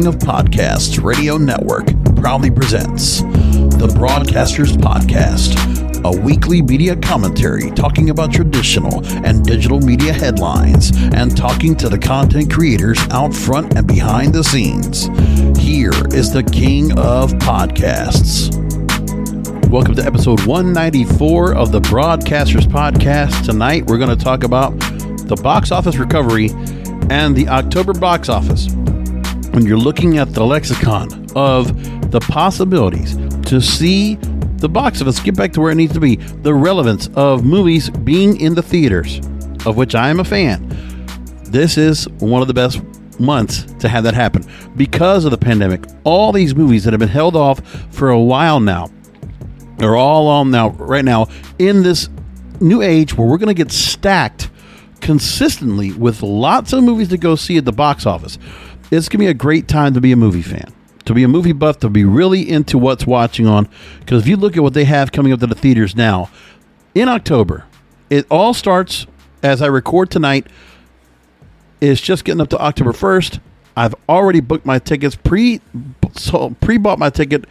King of Podcasts Radio Network proudly presents The Broadcasters Podcast, a weekly media commentary talking about traditional and digital media headlines and talking to the content creators out front and behind the scenes. Here is the King of Podcasts. Welcome to episode 194 of the Broadcasters Podcast. Tonight we're going to talk about the box office recovery and the October box office. When you're looking at the lexicon of the possibilities to see the box office get back to where it needs to be, the relevance of movies being in the theaters, of which I am a fan, this is one of the best months to have that happen because of the pandemic. All these movies that have been held off for a while now are all on now, right now, in this new age where we're going to get stacked consistently with lots of movies to go see at the box office. It's going to be a great time to be a movie fan, to be a movie buff, to be really into what's watching on. Because if you look at what they have coming up to the theaters now, in October, it all starts, as I record tonight, it's just getting up to October 1st. I've already booked my tickets, pre-bought my ticket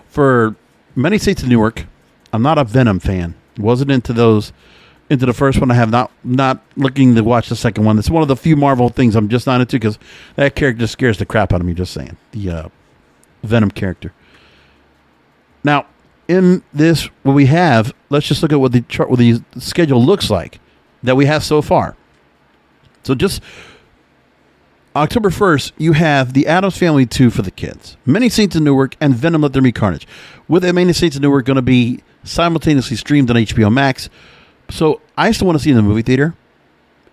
for many states in Newark. I'm not a Venom fan. Wasn't into the first one. I have not looking to watch the second one. It's one of the few Marvel things I'm just not into because that character just scares the crap out of me, just saying. The Venom character. Now, in this, what we have, let's just look at what the schedule looks like that we have so far. So just October 1st, you have The Addams Family 2 for the kids, Many Saints in Newark, and Venom Let There Be Carnage. With the Many Saints in Newark going to be simultaneously streamed on HBO Max. So I still want to see it in the movie theater.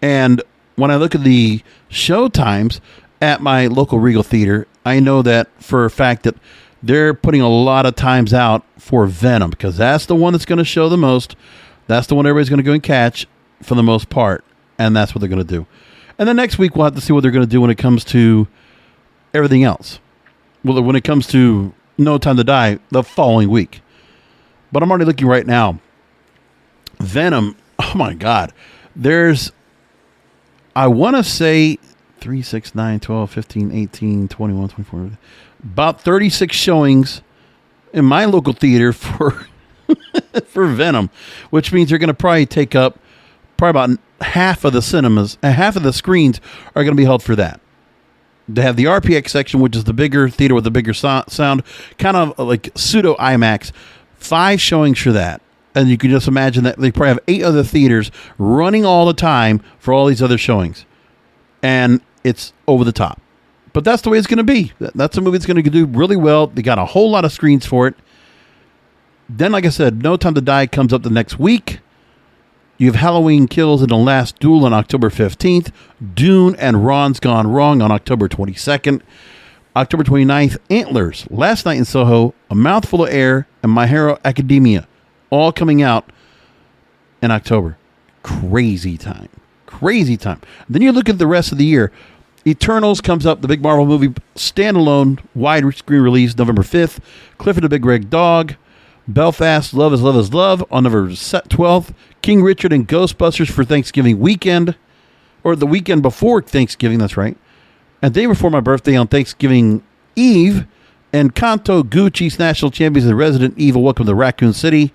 And when I look at the show times at my local Regal Theater, I know that for a fact that they're putting a lot of times out for Venom because that's the one that's going to show the most. That's the one everybody's going to go and catch for the most part. And that's what they're going to do. And then next week, we'll have to see what they're going to do when it comes to everything else. Well, when it comes to No Time to Die the following week. But I'm already looking right now. Venom, oh my God. There's, I want to say 3, 6, 9, 12, 15, 18, 21, 24, about 36 showings in my local theater for for Venom, which means they're going to probably take up about half of the cinemas, half of the screens are going to be held for that. They have the RPX section, which is the bigger theater with the bigger sound, kind of like pseudo IMAX, 5 showings for that. And you can just imagine that they probably have 8 other theaters running all the time for all these other showings. And it's over the top. But that's the way it's going to be. That's a movie that's going to do really well. They got a whole lot of screens for it. Then, like I said, No Time to Die comes up the next week. You have Halloween Kills and The Last Duel on October 15th. Dune and Ron's Gone Wrong on October 22nd. October 29th, Antlers, Last Night in Soho, A Mouthful of Air, and My Hero Academia. All coming out in October. Crazy time. Crazy time. Then you look at the rest of the year. Eternals comes up, the big Marvel movie, standalone, wide screen release, November 5th. Clifford the Big Red Dog. Belfast, Love is Love is Love on November 12th. King Richard and Ghostbusters for Thanksgiving weekend. Or the weekend before Thanksgiving, that's right. And the day before my birthday on Thanksgiving Eve. And Kanto, Gucci's National Champions and Resident Evil, Welcome to Raccoon City.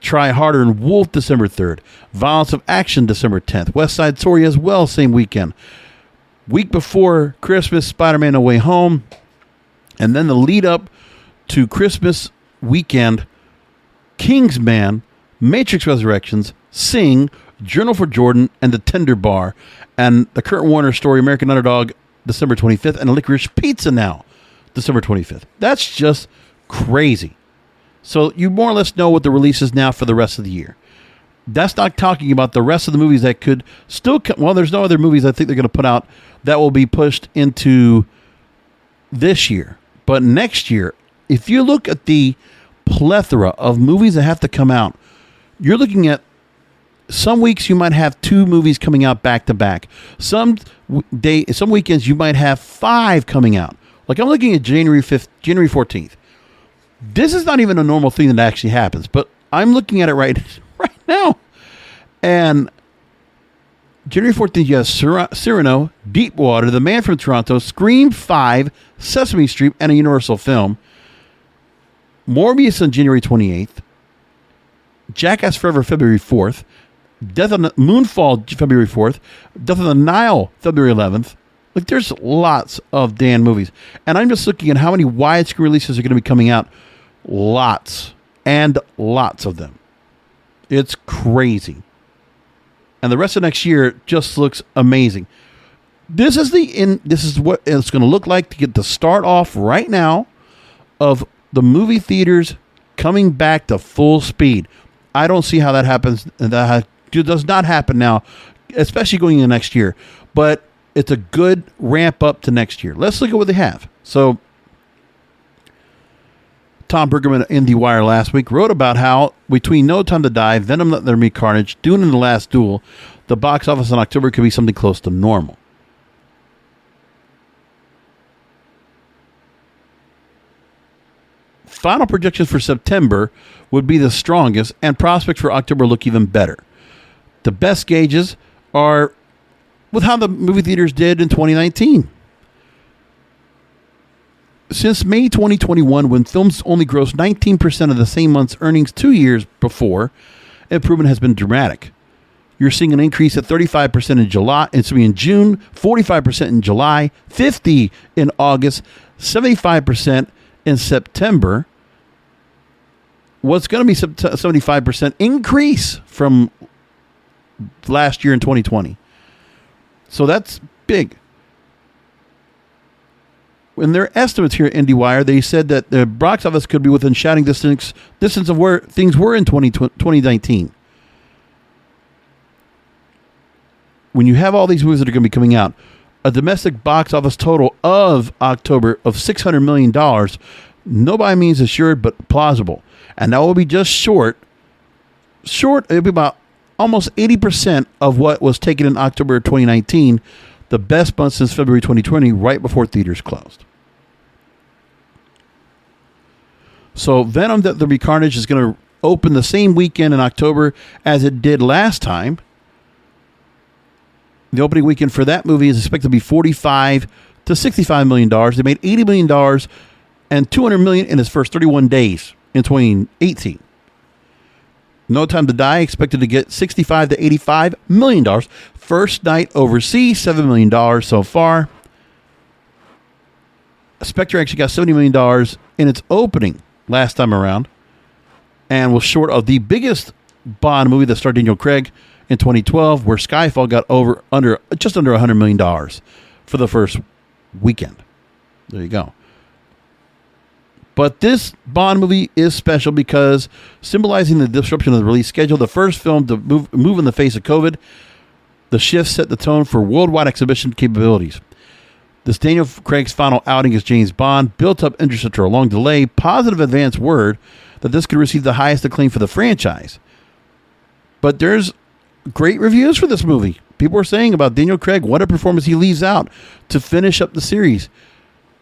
Try Harder and Wolf, December 3rd. Violence of Action, December 10th. West Side Story as well, same weekend. Week before Christmas, Spider-Man No Way Home. And then the lead up to Christmas weekend, Kingsman, Matrix Resurrections, Sing, Journal for Jordan, and The Tender Bar. And the Kurt Warner story, American Underdog, December 25th. And Licorice Pizza now, December 25th. That's just crazy. So you more or less know what the release is now for the rest of the year. That's not talking about the rest of the movies that could still come. Well, there's no other movies I think they're going to put out that will be pushed into this year. But next year, if you look at the plethora of movies that have to come out, you're looking at some weeks you might have 2 movies coming out back to back. Some weekends you might have 5 coming out. Like I'm looking at January 5th, January 14th. This is not even a normal thing that actually happens, but I'm looking at it right now. And January 14th, you have Cyrano, Deepwater, The Man from Toronto, Scream 5, Sesame Street, and a Universal film. Morbius on January 28th. Jackass Forever, February 4th. Death on the Moonfall, February 4th. Death on the Nile, February 11th. Like, there's lots of Dan movies. And I'm just looking at how many widescreen releases are going to be coming out. Lots and lots of them. It's crazy. And the rest of next year just looks amazing. This is what it's going to look like to get the start off right now of the movie theaters coming back to full speed. I don't see how that happens. That does not happen now, especially going into next year. But it's a good ramp up to next year. Let's look at what they have. So, Tom Bergerman in The Wire last week wrote about how between No Time to Die, Venom, Let There Be Carnage, Dune, and The Last Duel, the box office in October could be something close to normal. Final projections for September would be the strongest, and prospects for October look even better. The best gauges are with how the movie theaters did in 2019. Since May 2021, when films only grossed 19% of the same month's earnings 2 years before, improvement has been dramatic. You're seeing an increase at 35% in June, 45% in July, 50% in August, 75% in September. What's going to be 75% increase from last year in 2020. So that's big. In their estimates here at IndieWire, they said that the box office could be within shouting distance of where things were in 2019. When you have all these movies that are going to be coming out, a domestic box office total of October of $600 million, no by means assured, but plausible. And that will be just short, it'll be about almost 80% of what was taken in October 2019, the best month since February 2020, right before theaters closed. So Venom, Let There Be Carnage is going to open the same weekend in October as it did last time. The opening weekend for that movie is expected to be $45 to $65 million. They made $80 million and $200 million in its first 31 days in 2018. No Time to Die expected to get $65 to $85 million. First night overseas, $7 million so far. Spectre actually got $70 million in its opening last time around and was short of the biggest Bond movie that starred Daniel Craig in 2012, where Skyfall got just under $100 million for the first weekend. There you go. But this Bond movie is special because symbolizing the disruption of the release schedule, the first film to move in the face of COVID, the shift set the tone for worldwide exhibition capabilities. This Daniel Craig's final outing as James Bond built up interest after a long delay, positive advance word that this could receive the highest acclaim for the franchise. But there's great reviews for this movie. People are saying about Daniel Craig, what a performance he leaves out to finish up the series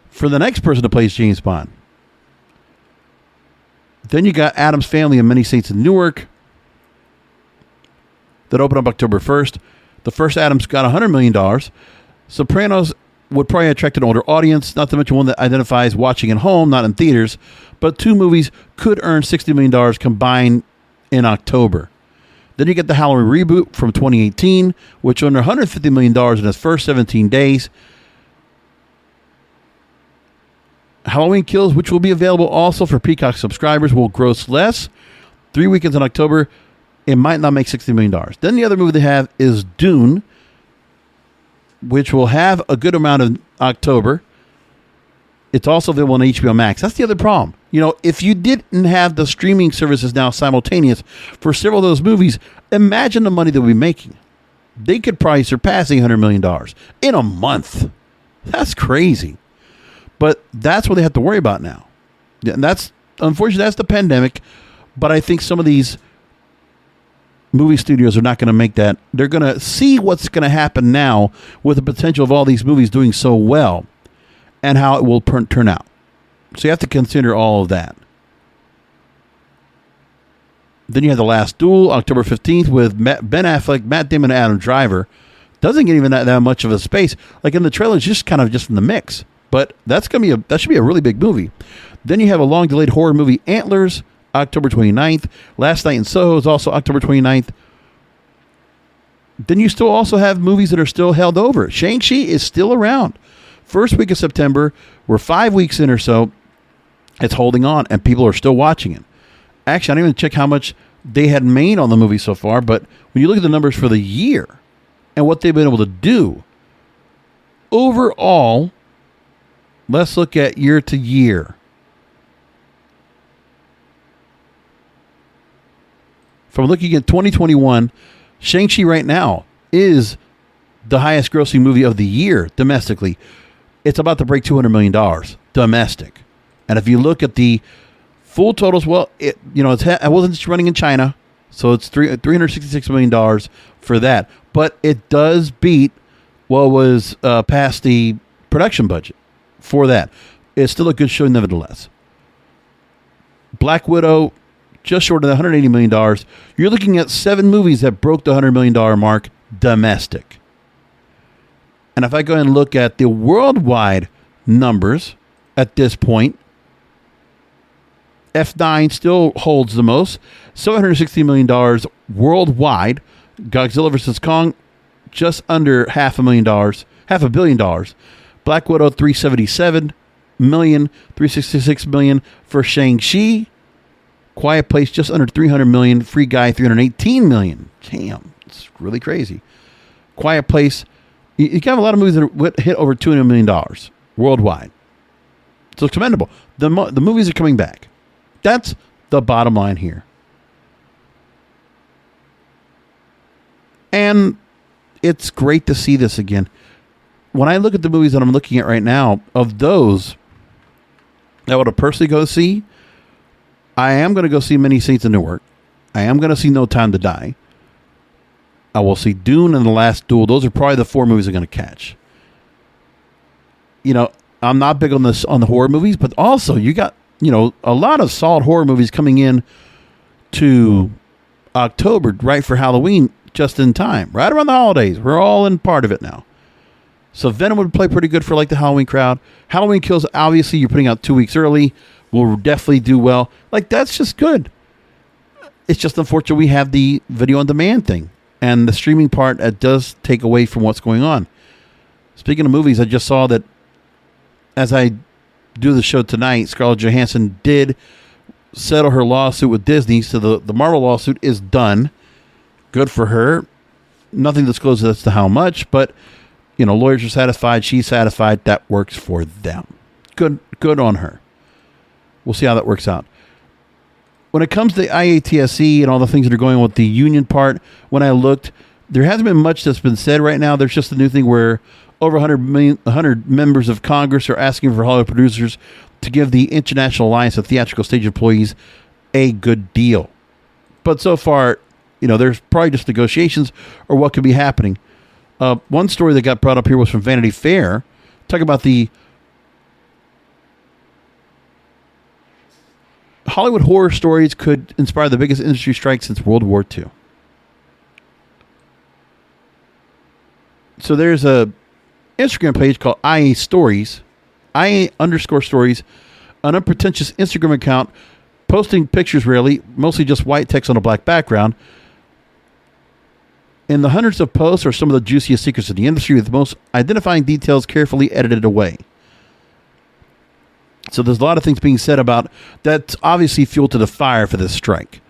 for the next person to play James Bond. Then you got Addams Family and Many Saints in Newark that opened up October 1st. The first Addams got $100 million. Sopranos would probably attract an older audience, not to mention one that identifies watching at home, not in theaters. But two movies could earn $60 million combined in October. Then you get the Halloween reboot from 2018, which earned $150 million in its first 17 days. Halloween Kills, which will be available also for Peacock subscribers, will gross less. 3 weekends in October, it might not make $60 million. Then the other movie they have is Dune, which will have a good amount in October. It's also available on HBO Max. That's the other problem. You know, if you didn't have the streaming services now simultaneous for several of those movies, imagine the money they'll be making. They could probably surpass $800 million in a month. That's crazy. But that's what they have to worry about now. And that's, unfortunately, that's the pandemic. But I think some of these movie studios are not going to make that. They're going to see what's going to happen now with the potential of all these movies doing so well and how it will turn out. So you have to consider all of that. Then you have The Last Duel, October 15th, with Ben Affleck, Matt Damon, and Adam Driver. doesn't get even that much of a space. Like in the trailer, it's just kind of just in the mix. But that should be a really big movie. Then you have a long delayed horror movie, Antlers, October 29th. Last Night in Soho is also October 29th. Then you still also have movies that are still held over. Shang-Chi is still around. First week of September, we're 5 weeks in or so. It's holding on, and people are still watching it. Actually, I didn't even check how much they had made on the movie so far, but when you look at the numbers for the year and what they've been able to do, overall, let's look at year to year. From looking at 2021, Shang-Chi right now is the highest grossing movie of the year domestically. It's about to break $200 million domestic. And if you look at the full totals, well, it wasn't just running in China, so it's $366 million for that. But it does beat what was past the production budget for that. It's still a good show nevertheless. Black Widow, just short of the $180 million. You're looking at 7 movies that broke the $100 million mark domestic. And if I go and look at the worldwide numbers at this point, F9 still holds the most, $760 million worldwide. Godzilla vs. Kong, just under $500 million. Black Widow, $377 million, $366 million for Shang-Chi. Quiet Place, just under $300 million. Free Guy, $318 million. Damn, it's really crazy. Quiet Place, you have a lot of movies that hit over $200 million worldwide. So it's commendable. The movies are coming back. That's the bottom line here. And it's great to see this again. When I look at the movies that I'm looking at right now, of those that I would personally go see, I am going to go see Many Saints of Newark. I am going to see No Time to Die. I will see Dune and The Last Duel. Those are probably the 4 movies I'm going to catch. I'm not big on the horror movies, but also you got a lot of solid horror movies coming in to October, right for Halloween, just in time, right around the holidays. We're all in part of it now. So Venom would play pretty good for like the Halloween crowd. Halloween Kills, obviously, you're putting out 2 weeks early. Will definitely do well. Like, that's just good. It's just unfortunate we have the video on demand thing. And the streaming part does take away from what's going on. Speaking of movies, I just saw that as I do the show tonight, Scarlett Johansson did settle her lawsuit with Disney. So the Marvel lawsuit is done. Good for her. Nothing disclosed as to how much, but lawyers are satisfied. She's satisfied. That works for them. Good on her. We'll see how that works out. When it comes to the IATSE and all the things that are going on with the union part, when I looked, there hasn't been much that's been said right now. There's just a new thing where over 100 members of Congress are asking for Hollywood producers to give the International Alliance of Theatrical Stage Employees a good deal. But so far, there's probably just negotiations or what could be happening. One story that got brought up here was from Vanity Fair. Talk about the Hollywood horror stories could inspire the biggest industry strike since World War II. So there's a Instagram page called IA Stories, IA_stories, an unpretentious Instagram account posting pictures rarely, mostly just white text on a black background. In the hundreds of posts are some of the juiciest secrets of the industry, with most identifying details carefully edited away. So there's a lot of things being said about that's obviously fuel to the fire for this strike.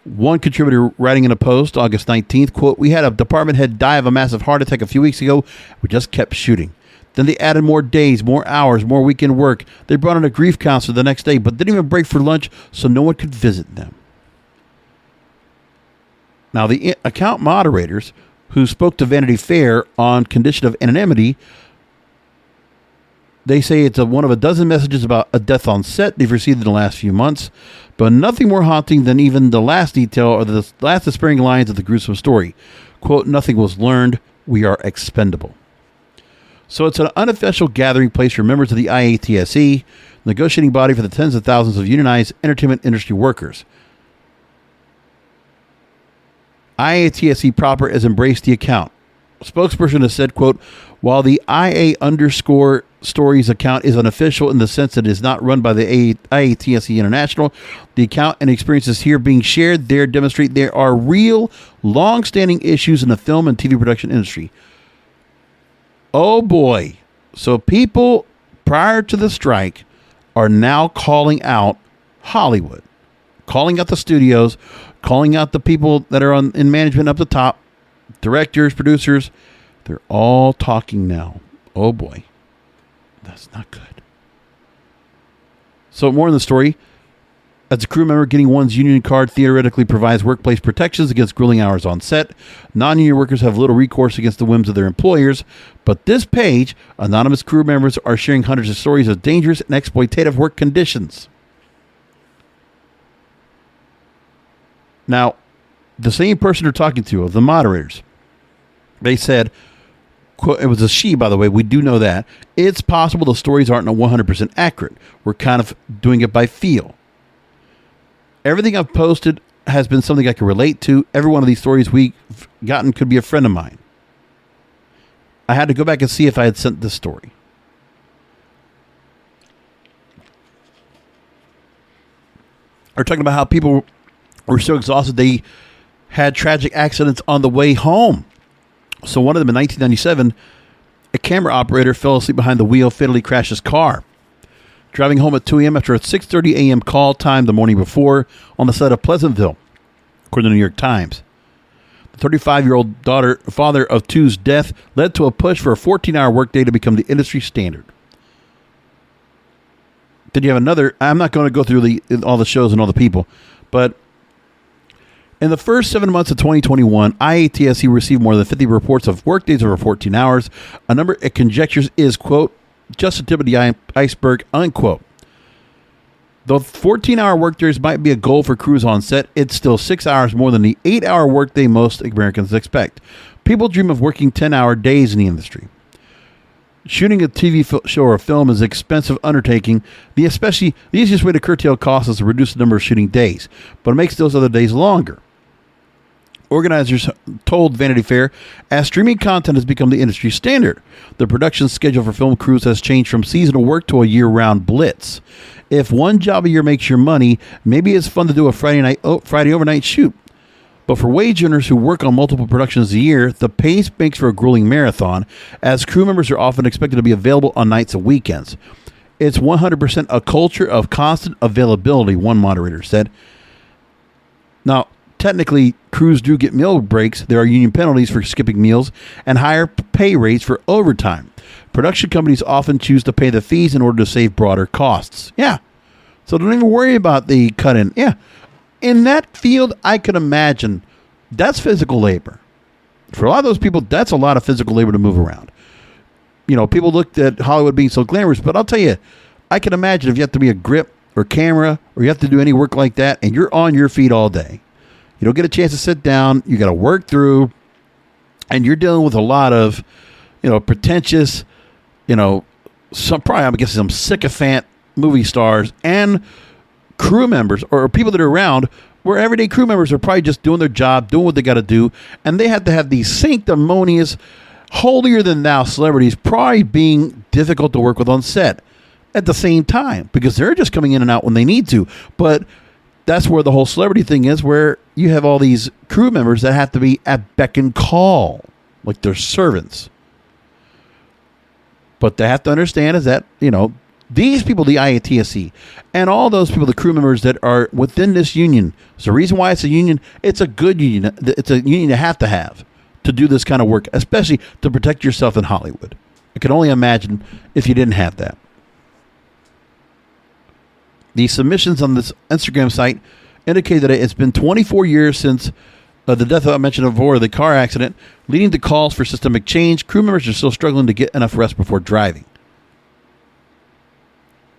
One contributor writing in a post, August 19th, quote, "We had a department head die of a massive heart attack a few weeks ago. We just kept shooting. Then they added more days, more hours, more weekend work. They brought in a grief counselor the next day, but didn't even break for lunch so no one could visit them." Now, the account moderators who spoke to Vanity Fair on condition of anonymity, they say it's one of a dozen messages about a death on set they've received in the last few months, but nothing more haunting than even the last detail or the last despairing lines of the gruesome story. Quote, "Nothing was learned. We are expendable." So it's an unofficial gathering place for members of the IATSE, negotiating body for the tens of thousands of unionized entertainment industry workers. IATSE proper has embraced the account. spokesperson has said, quote, while the IA_stories account is unofficial in the sense that it is not run by the IATSE International, the account and experiences here being shared there demonstrate there are real, long-standing issues in the film and TV production industry. Oh boy. So people prior to the strike are now calling out Hollywood, calling out the studios, calling out the people that are in management up the top, directors, producers. They're all talking now. Oh boy. That's not good. So more in the story. As a crew member, getting one's union card theoretically provides workplace protections against grueling hours on set. Non-union workers have little recourse against the whims of their employers. But this page, anonymous crew members are sharing hundreds of stories of dangerous and exploitative work conditions. Now, the same person they're talking to, of the moderators, they said, quote, it was a she, by the way, we do know that. It's possible the stories aren't 100% accurate. We're kind of doing it by feel. Everything I've posted has been something I can relate to. Every one of these stories we've gotten could be a friend of mine. I had to go back and see if I had sent this story. We're talking about how people were so exhausted they had tragic accidents on the way home. So one of them in 1997, a camera operator fell asleep behind the wheel, fatally crashed his car. Driving home at 2 a.m. after a 6:30 a.m. call time the morning before on the set of Pleasantville, according to the New York Times. The 35-year-old father of two's death led to a push for a 14-hour workday to become the industry standard. Then you have another, I'm not going to go through all the shows and all the people, but in the first 7 months of 2021, IATSE received more than 50 reports of workdays over 14 hours. A number it conjectures is, quote, just the tip of the iceberg, unquote. Though 14-hour workdays might be a goal for crews on set, it's still 6 hours more than the 8-hour workday most Americans expect. People dream of working 10-hour days in the industry. Shooting a TV show or film is an expensive undertaking. The easiest way to curtail costs is to reduce the number of shooting days, but it makes those other days longer. Organizers told Vanity Fair, as streaming content has become the industry standard, the production schedule for film crews has changed from seasonal work to a year-round blitz. If one job a year makes your money, maybe it's fun to do a Friday overnight shoot. But for wage earners who work on multiple productions a year, the pace makes for a grueling marathon, as crew members are often expected to be available on nights and weekends. It's 100% a culture of constant availability, one moderator said. Now, technically, crews do get meal breaks. There are union penalties for skipping meals and higher pay rates for overtime. Production companies often choose to pay the fees in order to save broader costs. Yeah. So don't even worry about the cut-in. Yeah. In that field, I can imagine that's physical labor. For a lot of those people, that's a lot of physical labor to move around. You know, people looked at Hollywood being so glamorous, but I'll tell you, I can imagine if you have to be a grip or camera or you have to do any work like that and you're on your feet all day. You don't get a chance to sit down. You got to work through, and you're dealing with a lot of, pretentious, some sycophant movie stars and crew members or people that are around where everyday crew members are probably just doing their job, doing what they got to do, and they have to have these sanctimonious, holier-than-thou celebrities probably being difficult to work with on set at the same time because they're just coming in and out when they need to. But that's where the whole celebrity thing is, where you have all these crew members that have to be at beck and call, like they're servants. But they have to understand is that, these people, the IATSE, and all those people, the crew members that are within this union, there's a reason why it's a union. It's a good union. It's a union you have to do this kind of work, especially to protect yourself in Hollywood. I can only imagine if you didn't have that. The submissions on this Instagram site indicate that it's been 24 years since the death I mentioned before, the car accident, leading to calls for systemic change. Crew members are still struggling to get enough rest before driving.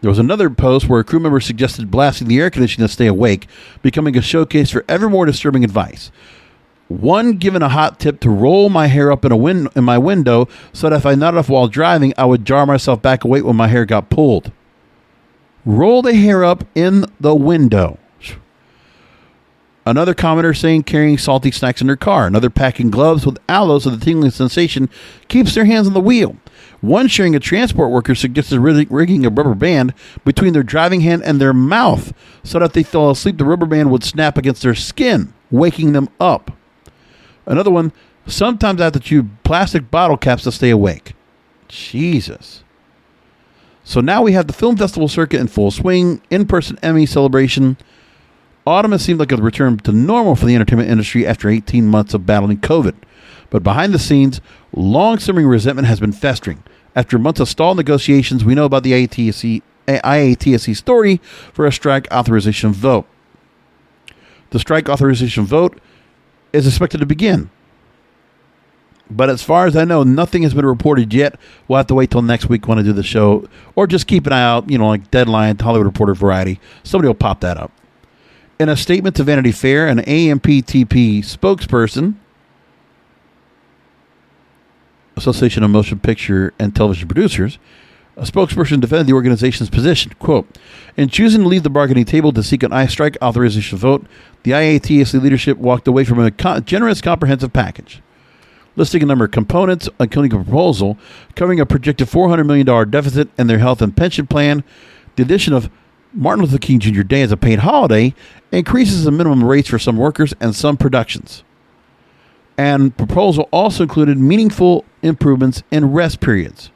There was another post where a crew member suggested blasting the air conditioning to stay awake, becoming a showcase for ever more disturbing advice. One given a hot tip to roll my hair up in my window so that if I nodded off while driving, I would jar myself back awake when my hair got pulled. Roll the hair up in the window. Another commenter saying carrying salty snacks in their car. Another packing gloves with aloe so the tingling sensation keeps their hands on the wheel. One sharing a transport worker suggested rigging a rubber band between their driving hand and their mouth so that if they fell asleep, the rubber band would snap against their skin, waking them up. Another one, sometimes I have to chew plastic bottle caps to stay awake. Jesus. So now we have the film festival circuit in full swing, in-person Emmy celebration. Autumn has seemed like a return to normal for the entertainment industry after 18 months of battling COVID. But behind the scenes, long-simmering resentment has been festering. After months of stalled negotiations, we know about the IATSE story for a strike authorization vote. The strike authorization vote is expected to begin. But as far as I know, nothing has been reported yet. We'll have to wait till next week when I do the show. Or just keep an eye out, like Deadline, Hollywood Reporter, Variety. Somebody will pop that up. In a statement to Vanity Fair, an AMPTP spokesperson, Association of Motion Picture and Television Producers, a spokesperson defended the organization's position. Quote, in choosing to leave the bargaining table to seek an strike authorization vote, the IATSE leadership walked away from a generous, comprehensive package, listing a number of components, including a proposal covering a projected $400 million deficit in their health and pension plan, the addition of Martin Luther King Jr. Day as a paid holiday, increases the minimum rates for some workers and some productions. And proposal also included meaningful improvements in rest periods,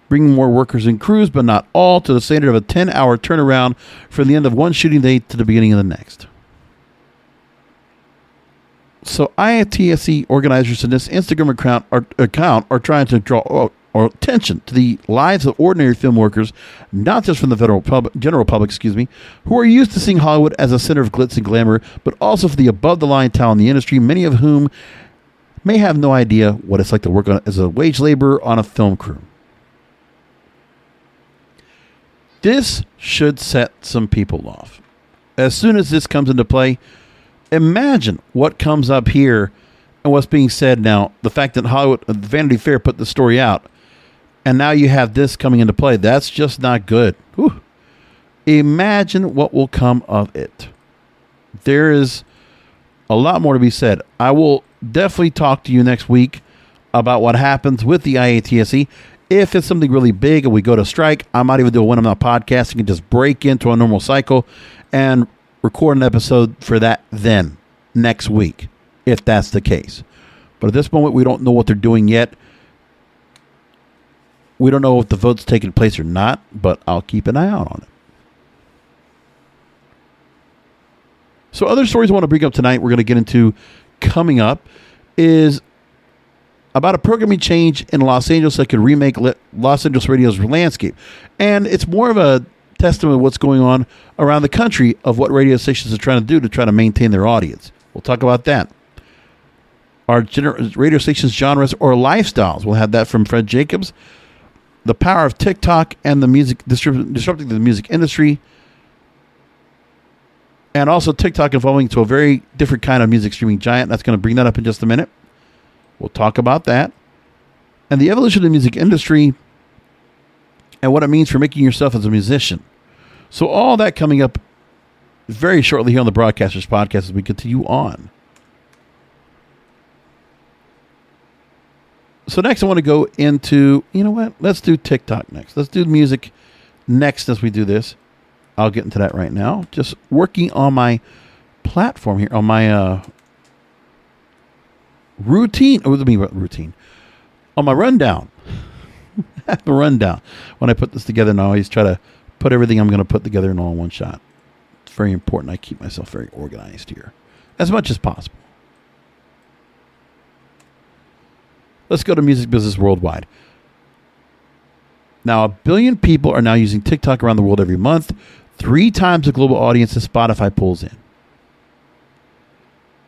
bringing more workers and crews, but not all, to the standard of a 10-hour turnaround from the end of one shooting day to the beginning of the next. So IATSE organizers in this Instagram account are trying to draw attention to the lives of ordinary film workers, not just from the general public, who are used to seeing Hollywood as a center of glitz and glamour, but also for the above-the-line talent in the industry, many of whom may have no idea what it's like to work as a wage laborer on a film crew. This should set some people off. As soon as this comes into play, imagine what comes up here and what's being said now. The fact that Vanity Fair put the story out, and now you have this coming into play. That's just not good. Whew. Imagine what will come of it. There is a lot more to be said. I will definitely talk to you next week about what happens with the IATSE. If it's something really big and we go to strike, I might even do a When I'm Not Podcasting and just break into a normal cycle and record an episode for that then, next week, if that's the case. But at this moment, we don't know what they're doing yet. We don't know if the vote's taking place or not, but I'll keep an eye out on it. So other stories I want to bring up tonight, we're going to get into coming up, is about a programming change in Los Angeles that could remake Los Angeles radio's landscape. And it's more of a testament of what's going on around the country of what radio stations are trying to do to try to maintain their audience. We'll talk about that. Our radio stations' genres or lifestyles. We'll have that from Fred Jacobs. The power of TikTok and the music disrupting the music industry. And also TikTok evolving to a very different kind of music streaming giant. That's going to bring that up in just a minute. We'll talk about that. And the evolution of the music industry and what it means for making yourself as a musician. So all that coming up very shortly here on the Broadcasters Podcast as we continue on. So next I want to go into, let's do TikTok next. Let's do music next as we do this. I'll get into that right now. Just working on my platform here, on my routine. What do you mean routine? On my rundown. I have a rundown. When I put this together, and I always try to put everything I'm going to put together in all in one shot. It's very important. I keep myself very organized here, as much as possible. Let's go to music business worldwide. Now, 1 billion people are now using TikTok around the world every month, 3 times the global audience that Spotify pulls in.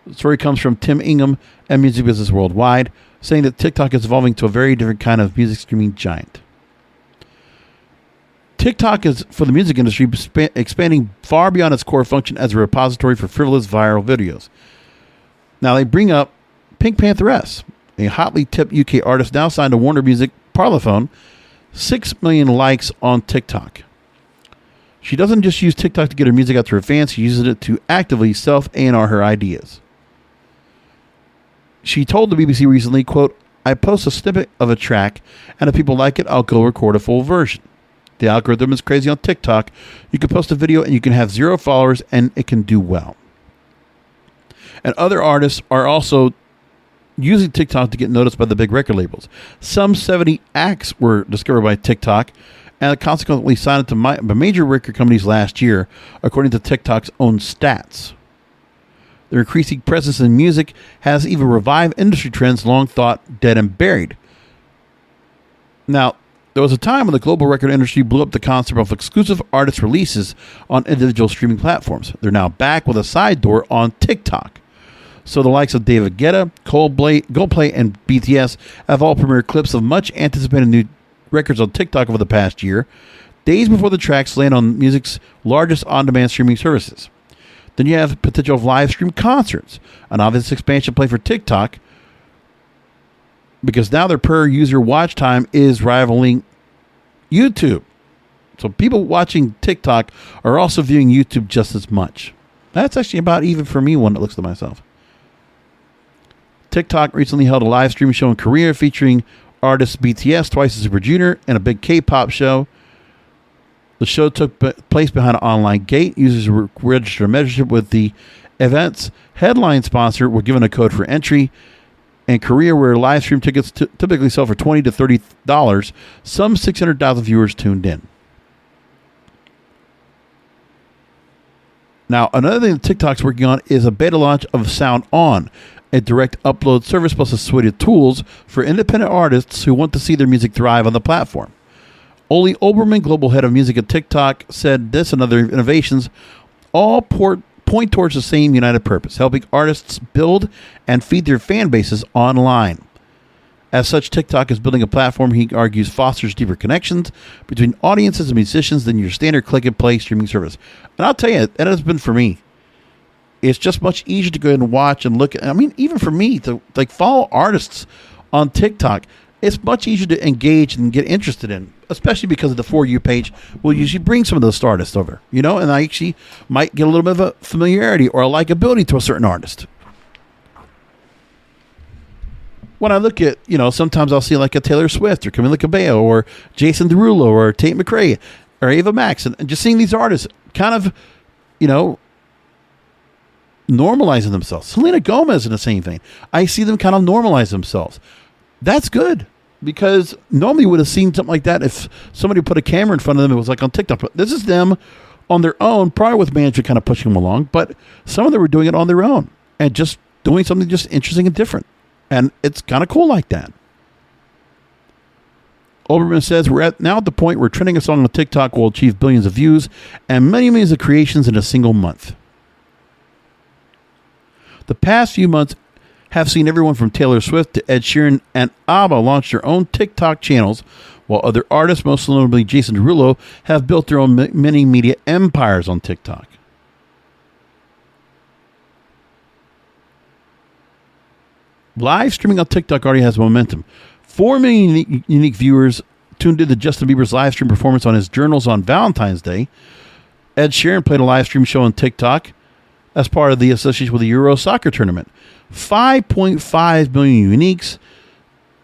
The story comes from Tim Ingham at Music Business Worldwide, saying that TikTok is evolving to a very different kind of music streaming giant. TikTok is, for the music industry, expanding far beyond its core function as a repository for frivolous viral videos. Now, they bring up Pink Pantheress, a hotly tipped UK artist now signed to Warner Music Parlophone, 6 million likes on TikTok. She doesn't just use TikTok to get her music out to her fans. She uses it to actively self-A&R her ideas. She told the BBC recently, quote, I post a snippet of a track, and if people like it, I'll go record a full version. The algorithm is crazy on TikTok. You can post a video and you can have 0 followers and it can do well. And other artists are also using TikTok to get noticed by the big record labels. Some 70 acts were discovered by TikTok and consequently signed to major record companies last year, according to TikTok's own stats. Their increasing presence in music has even revived industry trends long thought dead and buried. Now, there was a time when the global record industry blew up the concept of exclusive artist releases on individual streaming platforms. They're now back with a side door on TikTok. So the likes of David Guetta, Coldplay, and BTS have all premiered clips of much anticipated new records on TikTok over the past year, days before the tracks land on music's largest on-demand streaming services. Then you have potential of live stream concerts, an obvious expansion play for TikTok, because now their per user watch time is rivaling YouTube. So people watching TikTok are also viewing YouTube just as much. That's actually about even for me when it looks to myself. TikTok recently held a live stream show in Korea featuring artist BTS, Twice as Super Junior, and a big K-pop show. The show took place behind an online gate. Users registered a membership with the event's headline sponsor were given a code for entry. In Korea, where live stream tickets typically sell for $20 to $30, some 600,000 viewers tuned in. Now, another thing that TikTok's working on is a beta launch of Sound On, a direct upload service plus a suite of tools for independent artists who want to see their music thrive on the platform. Oli Oberman, global head of music at TikTok, said this and other innovations all point towards the same united purpose, helping artists build and feed their fan bases online. As such, TikTok is building a platform he argues fosters deeper connections between audiences and musicians than your standard click-and-play streaming service. And I'll tell you, that has been for me. It's just much easier to go ahead and watch and look at. I mean, even for me to follow artists on TikTok, it's much easier to engage and get interested in, especially because of the For You page will usually bring some of those artists over, and I actually might get a little bit of a familiarity or a likability to a certain artist. When I look at, sometimes I'll see like a Taylor Swift or Camila Cabello or Jason Derulo or Tate McRae or Ava Max, and just seeing these artists kind of, normalizing themselves. Selena Gomez in the same thing. I see them kind of normalize themselves. That's good, because normally you would have seen something like that if somebody put a camera in front of them. It was like on TikTok. But this is them on their own, probably with management kind of pushing them along. But some of them were doing it on their own and just doing something just interesting and different. And it's kind of cool like that. Oberman says, we're now at the point where trending a song on TikTok will achieve billions of views and many millions of creations in a single month. The past few months have seen everyone from Taylor Swift to Ed Sheeran and ABBA launch their own TikTok channels, while other artists, most notably Jason Derulo, have built their own mini media empires on TikTok. Live streaming on TikTok already has momentum. 4 million unique viewers tuned into Justin Bieber's live stream performance on his Journals on Valentine's Day. Ed Sheeran played a live stream show on TikTok as part of the association with the Euro soccer tournament. 5.5 million uniques,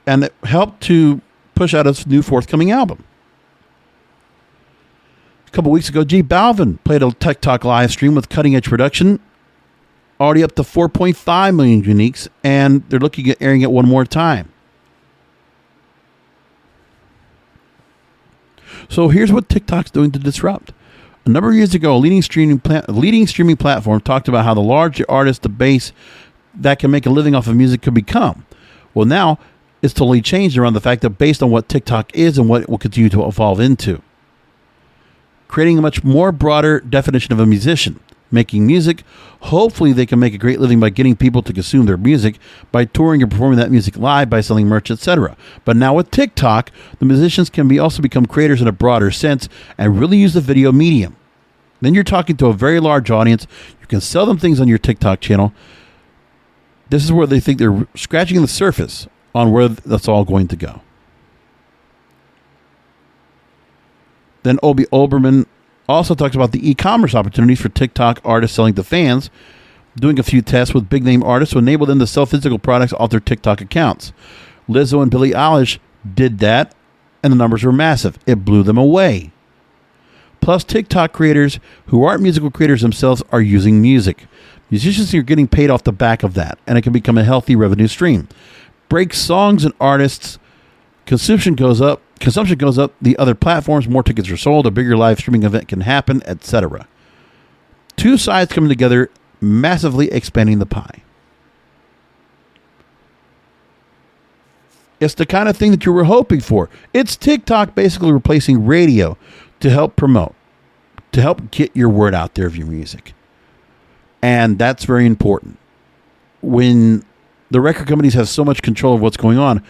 and it helped to push out its new forthcoming album. A couple weeks ago, J Balvin played a TikTok live stream with Cutting Edge Production, already up to 4.5 million uniques, and they're looking at airing it one more time. So here's what TikTok's doing to disrupt. A number of years ago, a leading streaming platform talked about how the larger artist, the base that can make a living off of music could become. Well, now it's totally changed around the fact that based on what TikTok is and what it will continue to evolve into. Creating a much more broader definition of a musician. Making music, hopefully they can make a great living by getting people to consume their music, by touring and performing that music live, by selling merch, etc. But now with TikTok, the musicians can also become creators in a broader sense and really use the video medium. Then you're talking to a very large audience. You can sell them things on your TikTok channel. This is where they think they're scratching the surface on where that's all going to go. Then Obi Oberman Also talks about the e-commerce opportunities for TikTok artists selling to fans, doing a few tests with big-name artists to enable them to sell physical products off their TikTok accounts. Lizzo and Billie Eilish did that, and the numbers were massive. It blew them away. Plus, TikTok creators who aren't musical creators themselves are using music. Musicians are getting paid off the back of that, and it can become a healthy revenue stream. Break songs and artists, consumption goes up, the other platforms, more tickets are sold, a bigger live streaming event can happen, etc. Two sides coming together, massively expanding the pie. It's the kind of thing that you were hoping for. It's TikTok basically replacing radio to help promote, to help get your word out there of your music. And that's very important. When the record companies have so much control of what's going on,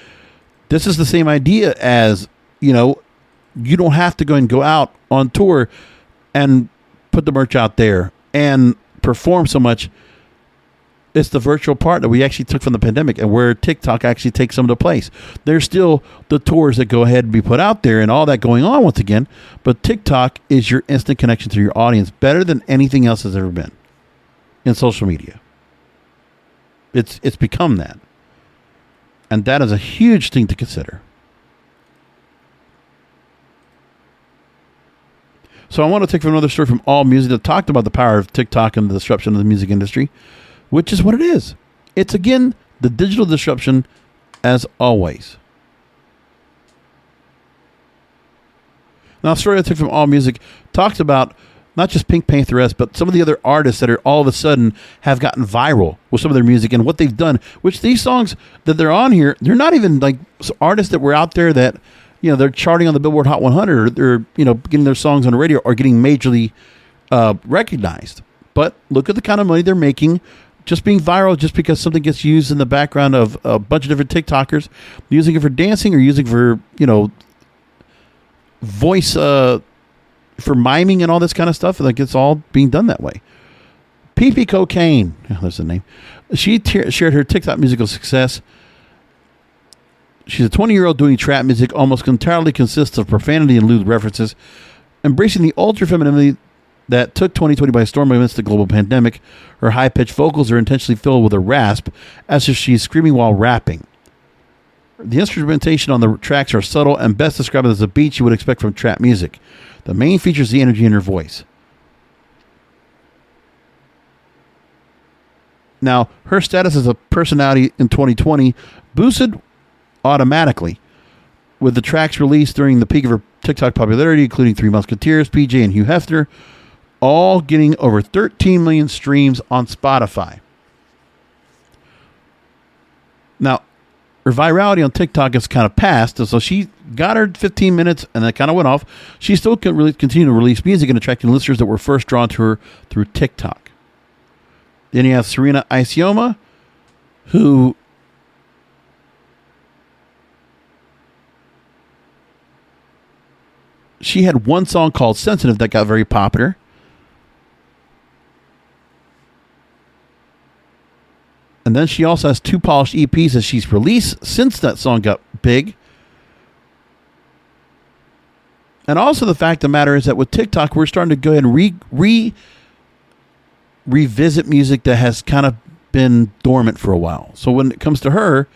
this is the same idea as, you don't have to go out on tour and put the merch out there and perform so much. It's the virtual part that we actually took from the pandemic, and where TikTok actually takes some of the place. There's still the tours that go ahead and be put out there and all that going on once again, but TikTok is your instant connection to your audience, better than anything else has ever been in social media. It's become that. And that is a huge thing to consider. So I want to take from another story from All Music that talked about the power of TikTok and the disruption of the music industry, which is what it is. It's, again, the digital disruption as always. Now, a story I took from All Music talks about not just Pink Pantheress, but some of the other artists that are all of a sudden have gotten viral with some of their music and what they've done, which these songs that they're on here, they're not even like artists that were out there that, they're charting on the Billboard Hot 100, or they're, getting their songs on the radio or getting majorly recognized. But look at the kind of money they're making just being viral, just because something gets used in the background of a bunch of different TikTokers using it for dancing or using it for, voice, for miming and all this kind of stuff. Like, it's all being done that way. PP Cocaine, there's the name. She shared her TikTok musical success. She's a 20-year-old doing trap music, almost entirely consists of profanity and lewd references, embracing the ultra femininity that took 2020 by storm amidst the global pandemic. Her high-pitched vocals are intentionally filled with a rasp, as if she's screaming while rapping. The instrumentation on the tracks are subtle and best described as a beat you would expect from trap music. The main feature is the energy in her voice. Now, her status as a personality in 2020 boosted automatically, with the tracks released during the peak of her TikTok popularity, including Three Musketeers, PJ, and Hugh Hefner, all getting over 13 million streams on Spotify. Now, her virality on TikTok has kind of passed, so she got her 15 minutes and that kind of went off. She still can really continue to release music and attracting listeners that were first drawn to her through TikTok. Then you have Serena Isioma, who she had one song called Sensitive that got very popular. And then she also has 2 polished EPs that she's released since that song got big. And also the fact of the matter is that with TikTok, we're starting to go ahead and revisit music that has kind of been dormant for a while. So when it comes to her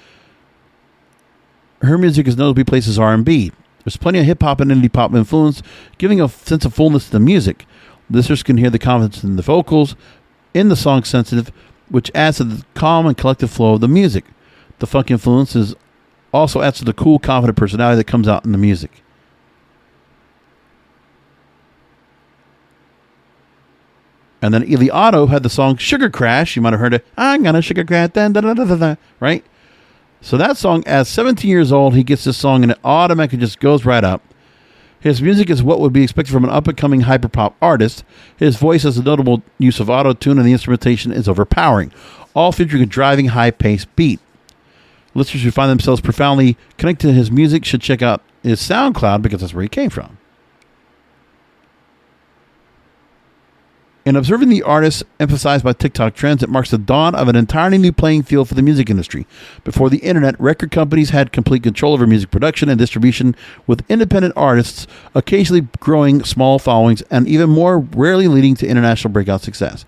music is notably placed as R&B. There's plenty of hip-hop and indie-pop influence, giving a sense of fullness to the music. Listeners can hear the confidence in the vocals in the song Sensitive, which adds to the calm and collective flow of the music. The funk influence also adds to the cool, confident personality that comes out in the music. And then Ili Otto had the song Sugar Crash. You might have heard it. I'm gonna sugar crash, right? So that song, at 17 years old, he gets this song and it automatically just goes right up. His music is what would be expected from an up-and-coming hyperpop artist. His voice has a notable use of auto-tune, and the instrumentation is overpowering, all featuring a driving, high-paced beat. Listeners who find themselves profoundly connected to his music should check out his SoundCloud, because that's where he came from. In observing the artists emphasized by TikTok trends, it marks the dawn of an entirely new playing field for the music industry. Before the internet, record companies had complete control over music production and distribution, with independent artists occasionally growing small followings and even more rarely leading to international breakout success.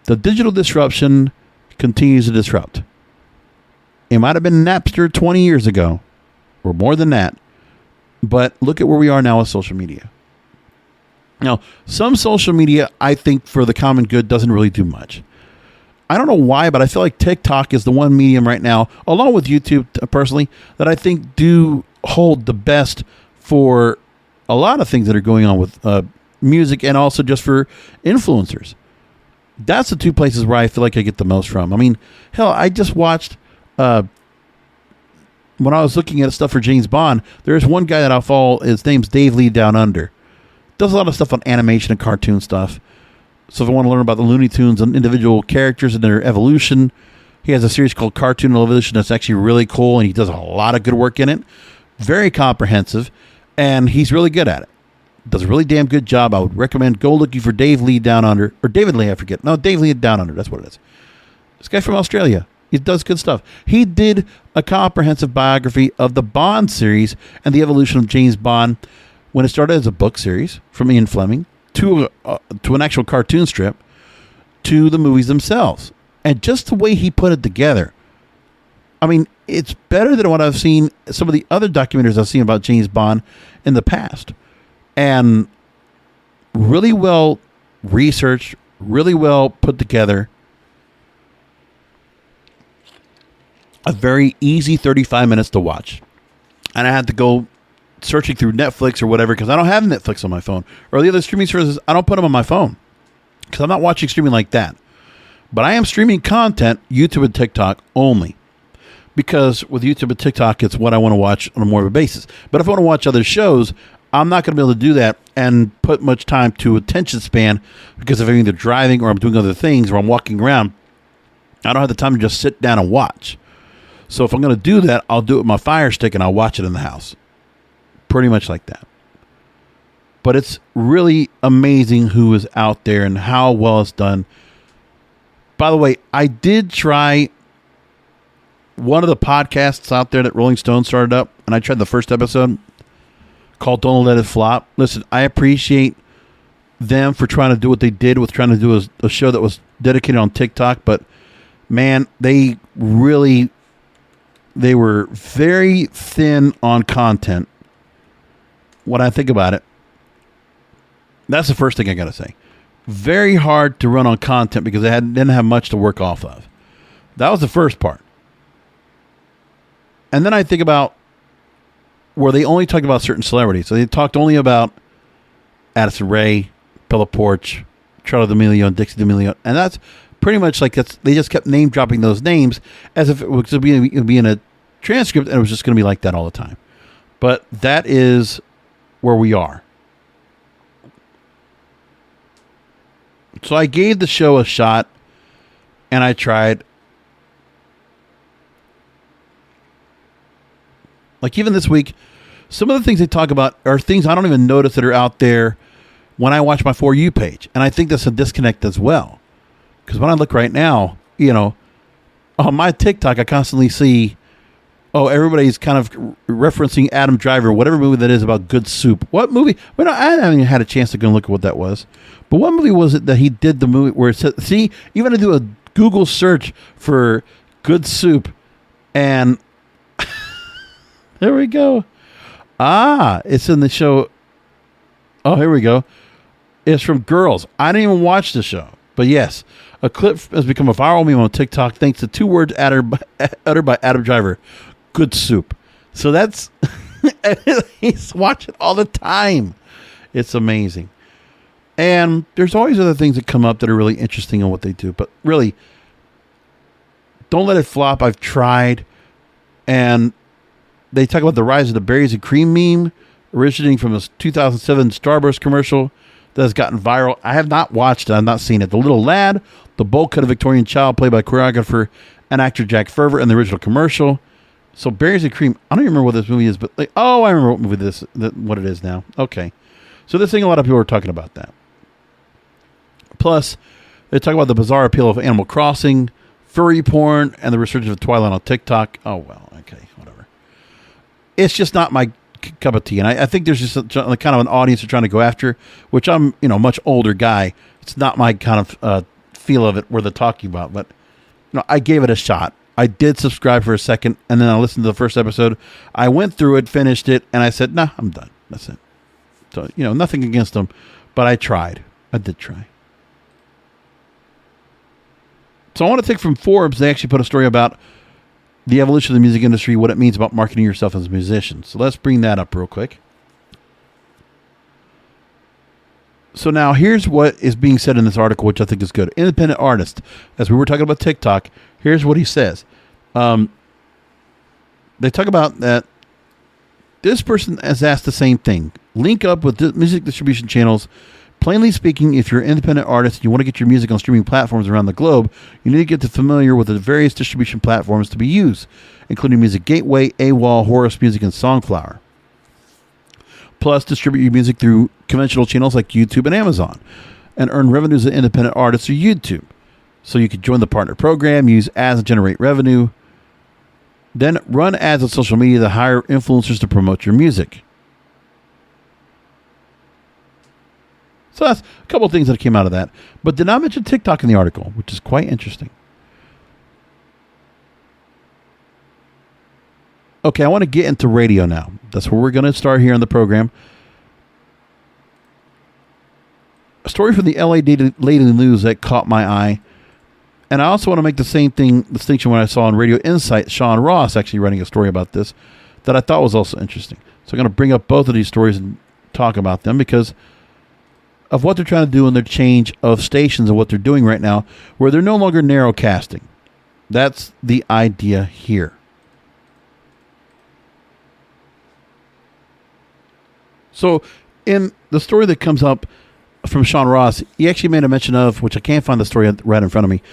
The digital disruption continues to disrupt. It might have been Napster 20 years ago, or more than that, but look at where we are now with social media. Now, some social media, I think, for the common good, doesn't really do much. I don't know why, but I feel like TikTok is the one medium right now, along with YouTube, personally, that I think do hold the best for a lot of things that are going on with music and also just for influencers. That's the two places where I feel like I get the most from. I mean, hell, I just watched, when I was looking at stuff for James Bond, there's one guy that I follow, his name's Dave Lee Down Under. Does a lot of stuff on animation and cartoon stuff. So if I want to learn about the Looney Tunes and individual characters and their evolution, he has a series called Cartoon Evolution that's actually really cool, and he does a lot of good work in it. Very comprehensive, and he's really good at it. Does a really damn good job. I would recommend go looking for Dave Lee Down Under, or David Lee, I forget. No, Dave Lee Down Under, that's what it is. This guy from Australia. He does good stuff. He did a comprehensive biography of the Bond series and the evolution of James Bond, when it started as a book series from Ian Fleming to an actual cartoon strip to the movies themselves. And just the way he put it together, I mean, it's better than what I've seen, some of the other documentaries I've seen about James Bond in the past. And really well researched, really well put together. A very easy 35 minutes to watch. And I had to go searching through Netflix or whatever, because I don't have Netflix on my phone, or the other streaming services. I don't put them on my phone because I'm not watching streaming like that. But I am streaming content, YouTube and TikTok only, because with YouTube and TikTok, it's what I want to watch on a more of a basis. But if I want to watch other shows, I'm not going to be able to do that and put much time to attention span, because if I'm either driving or I'm doing other things or I'm walking around, I don't have the time to just sit down and watch. So if I'm going to do that, I'll do it with my Fire Stick and I'll watch it in the house. Pretty much like that. But it's really amazing who is out there and how well it's done. By the way, I did try one of the podcasts out there that Rolling Stone started up, and I tried the first episode called Don't Let It Flop. Listen, I appreciate them for trying to do what they did with trying to do a show that was dedicated on TikTok, but man, they were very thin on content. When I think about it, that's the first thing I got to say. Very hard to run on content because they didn't have much to work off of. That was the first part. And then I think about where they only talked about certain celebrities. So they talked only about Addison Rae, Bella Poarch, Charlotte D'Amelio, and Dixie D'Amelio. And that's pretty much like they just kept name dropping those names as if it was going to be in a transcript and it was just going to be like that all the time. But that is where we are. So I gave the show a shot and I tried. Like even this week, some of the things they talk about are things I don't even notice that are out there when I watch my For You page. And I think that's a disconnect as well. Because when I look right now, on my TikTok, I constantly see, everybody's kind of referencing Adam Driver, whatever movie that is about Good Soup. What movie? Well, I haven't even had a chance to go and look at what that was. But what movie was it that he did the movie where it said, see, even to do a Google search for Good Soup, and there we go. It's in the show. Oh, here we go. It's from Girls. I didn't even watch the show. But yes, a clip has become a viral meme on TikTok thanks to two words uttered by Adam Driver. Good Soup. So that's, he's watching all the time. It's amazing. And there's always other things that come up that are really interesting in what they do. But really, Don't Let It Flop. I've tried. And they talk about the rise of the berries and cream meme, originating from a 2007 Starburst commercial that has gotten viral. I have not watched it. I've not seen it. The Little Lad, the bowl cut of Victorian child played by choreographer and actor Jack Ferver in the original commercial. So berries and cream. I don't even remember what this movie is, but I remember what movie what it is now. Okay. So this thing, a lot of people are talking about that. Plus, they talk about the bizarre appeal of Animal Crossing, furry porn, and the resurgence of Twilight on TikTok. Oh, well, okay, whatever. It's just not my cup of tea. And I think there's just a kind of an audience they're trying to go after, which I'm, much older guy. It's not my kind of feel of it where they're talking about. But, I gave it a shot. I did subscribe for a second, and then I listened to the first episode. I went through it, finished it, and I said, nah, I'm done. That's it. So, nothing against them, but I tried. I did try. So I want to take from Forbes. They actually put a story about the evolution of the music industry, what it means about marketing yourself as a musician. So let's bring that up real quick. So now here's what is being said in this article, which I think is good. Independent artist. As we were talking about TikTok, here's what he says. They talk about that this person has asked the same thing. Link up with music distribution channels. Plainly speaking, if you're an independent artist and you want to get your music on streaming platforms around the globe, you need to get familiar with the various distribution platforms to be used, including Music Gateway, AWOL, Horus Music, and Songflower. Plus, distribute your music through conventional channels like YouTube and Amazon, and earn revenue as an independent artist through YouTube. So you can join the partner program, use ads to generate revenue, then run ads on social media to hire influencers to promote your music. So that's a couple of things that came out of that. But did not mention TikTok in the article, which is quite interesting. Okay, I want to get into radio now. That's where we're going to start here on the program. A story from the LA Daily News that caught my eye. And I also want to make the same distinction when I saw on Radio Insight, Sean Ross actually writing a story about this that I thought was also interesting. So I'm going to bring up both of these stories and talk about them because of what they're trying to do in their change of stations and what they're doing right now, where they're no longer narrowcasting. That's the idea here. So in the story that comes up from Sean Ross, he actually made a mention of, which I can't find the story right in front of me,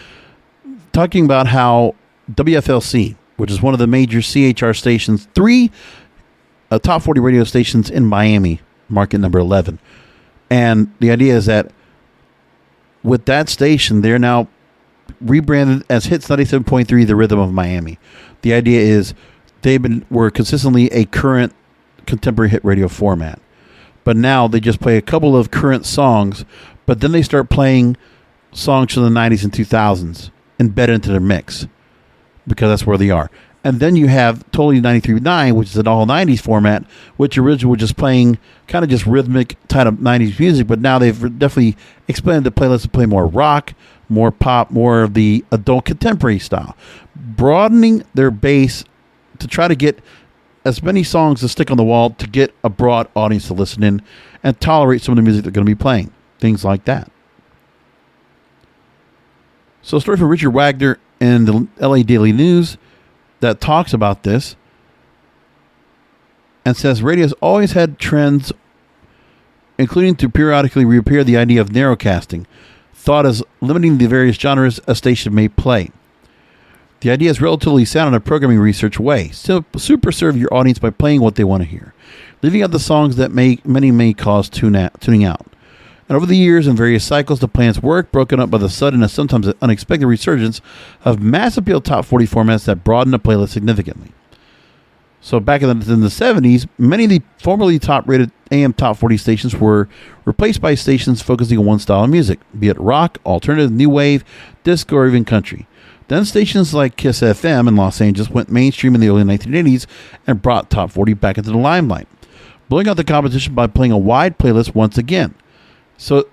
talking about how WFLC, which is one of the major CHR stations, 3 top 40 radio stations in Miami, market number 11. And the idea is that with that station, they're now rebranded as Hits 97.3, The Rhythm of Miami. The idea is were consistently a current contemporary hit radio format. But now they just play a couple of current songs, but then they start playing songs from the 90s and 2000s embedded into their mix because that's where they are. And then you have Totally 93.9, which is an all 90s format, which originally was just playing kind of just rhythmic type of 90s music, but now they've definitely expanded the playlist to play more rock, more pop, more of the adult contemporary style, broadening their base to try to get as many songs to stick on the wall to get a broad audience to listen in and tolerate some of the music they're going to be playing, things like that. So a story from Richard Wagner in the LA Daily News that talks about this and says radio's always had trends, including to periodically reappear the idea of narrowcasting, thought as limiting the various genres a station may play. The idea is relatively sound in a programming research way. So super serve your audience by playing what they want to hear, leaving out the songs that many may cause tuning out. And over the years and various cycles, the plan's work, broken up by the sudden and sometimes unexpected resurgence of mass appeal top 40 formats that broaden the playlist significantly. So back in the 70s, many of the formerly top-rated AM top 40 stations were replaced by stations focusing on one style of music, be it rock, alternative, new wave, disco, or even country. Then stations like Kiss FM in Los Angeles went mainstream in the early 1980s and brought top 40 back into the limelight, blowing out the competition by playing a wide playlist once again. So it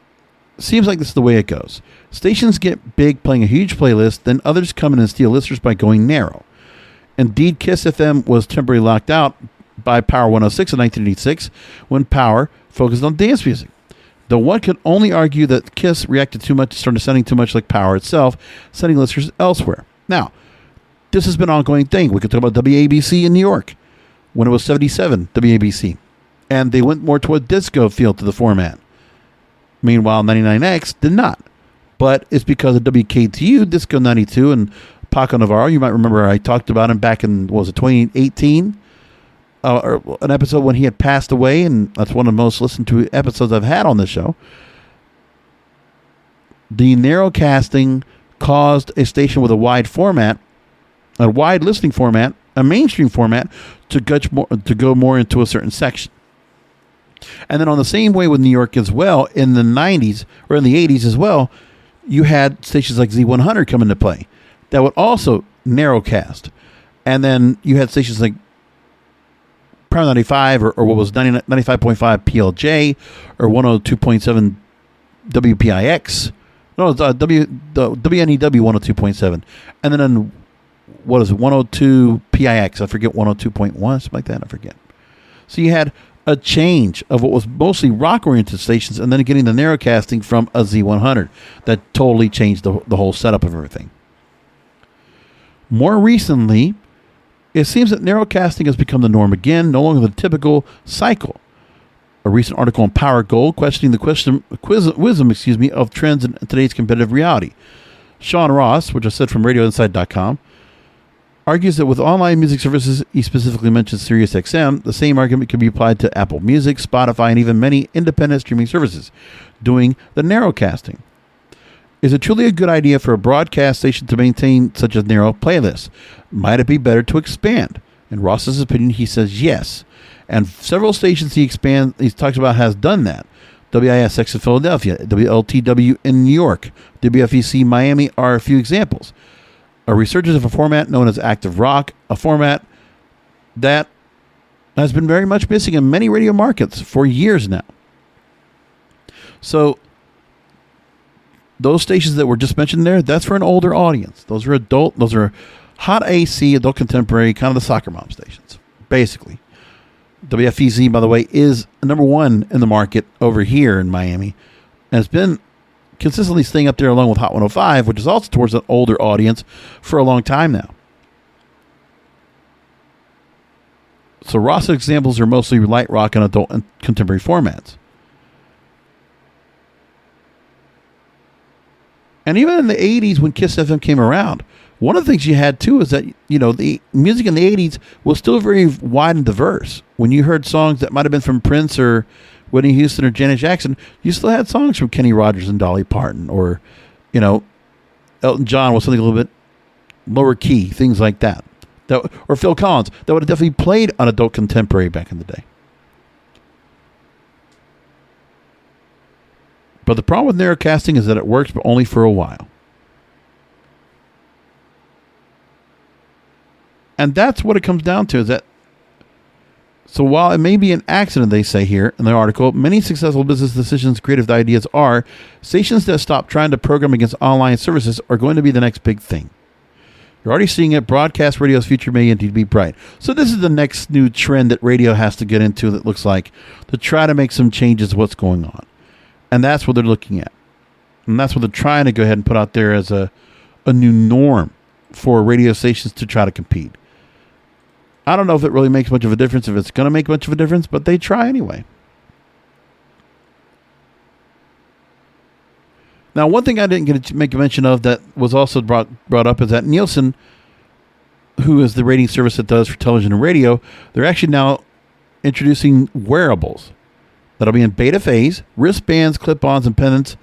seems like this is the way it goes. Stations get big playing a huge playlist, then others come in and steal listeners by going narrow. Indeed, Kiss FM was temporarily locked out by Power 106 in 1986 when Power focused on dance music. Though one could only argue that Kiss reacted too much and started sounding too much like Power itself, sending listeners elsewhere. Now, this has been an ongoing thing. We could talk about WABC in New York when it was 77, WABC. And they went more toward disco feel to the format. Meanwhile, 99X did not. But it's because of WKTU, Disco 92, and Paco Navarro. You might remember I talked about him back in, 2018? Or an episode when he had passed away, and that's one of the most listened to episodes I've had on this show. the narrowcasting caused a station with a wide listening format, a mainstream format, to go more into a certain section. And then on the same way with New York as well, in the 90s or in the 80s as well, you had stations like Z100 come into play that would also narrowcast. And then you had stations like Prime 95 or what was 95.5 PLJ or 102.7 WPIX. No, it's WNEW 102.7. And then what is it, 102 PIX? I forget, 102.1, something like that. I forget. So you had a change of what was mostly rock-oriented stations and then getting the narrowcasting from a Z100 that totally changed the whole setup of everything. More recently, it seems that narrowcasting has become the norm again, no longer the typical cycle. A recent article on Power Gold questioning the wisdom of trends in today's competitive reality. Sean Ross, which I said from RadioInsight.com, argues that with online music services, he specifically mentions SiriusXM, the same argument can be applied to Apple Music, Spotify, and even many independent streaming services doing the narrowcasting. Is it truly a good idea for a broadcast station to maintain such a narrow playlist? Might it be better to expand? In Ross's opinion, he says yes. And several stations he talks about has done that. WISX in Philadelphia, WLTW in New York, WFEC Miami are a few examples. A resurgence of a format known as active rock, a format that has been very much missing in many radio markets for years now. So those stations that were just mentioned there, that's for an older audience. Those are hot AC, adult contemporary, kind of the soccer mom stations, basically. WFEZ, by the way, is number one in the market over here in Miami, and it's been consistently staying up there along with Hot 105, which is also towards an older audience for a long time now. So Ross's examples are mostly light rock and adult and contemporary formats. And even in the 80s when Kiss FM came around, one of the things you had too is that, the music in the 80s was still very wide and diverse. When you heard songs that might have been from Prince or Whitney Houston or Janet Jackson, you still had songs from Kenny Rogers and Dolly Parton, or, Elton John was something a little bit lower key, things like that. Or Phil Collins, that would have definitely played on adult contemporary back in the day. But the problem with narrowcasting is that it works, but only for a while. And that's what it comes down to, is that, so while it may be an accident, they say here in the article, many successful business decisions, creative ideas are, stations that stop trying to program against online services are going to be the next big thing. You're already seeing it. Broadcast radio's future may indeed be bright. So this is the next new trend that radio has to get into, that looks like, to try to make some changes to what's going on. And that's what they're looking at. And that's what they're trying to go ahead and put out there as a new norm for radio stations to try to compete. I don't know if it really makes much of a difference, if it's going to make much of a difference, but they try anyway. Now, one thing I didn't get to make a mention of that was also brought up is that Nielsen, who is the rating service that does for television and radio, they're actually now introducing wearables that'll be in beta phase, wristbands, clip-ons, and pendants,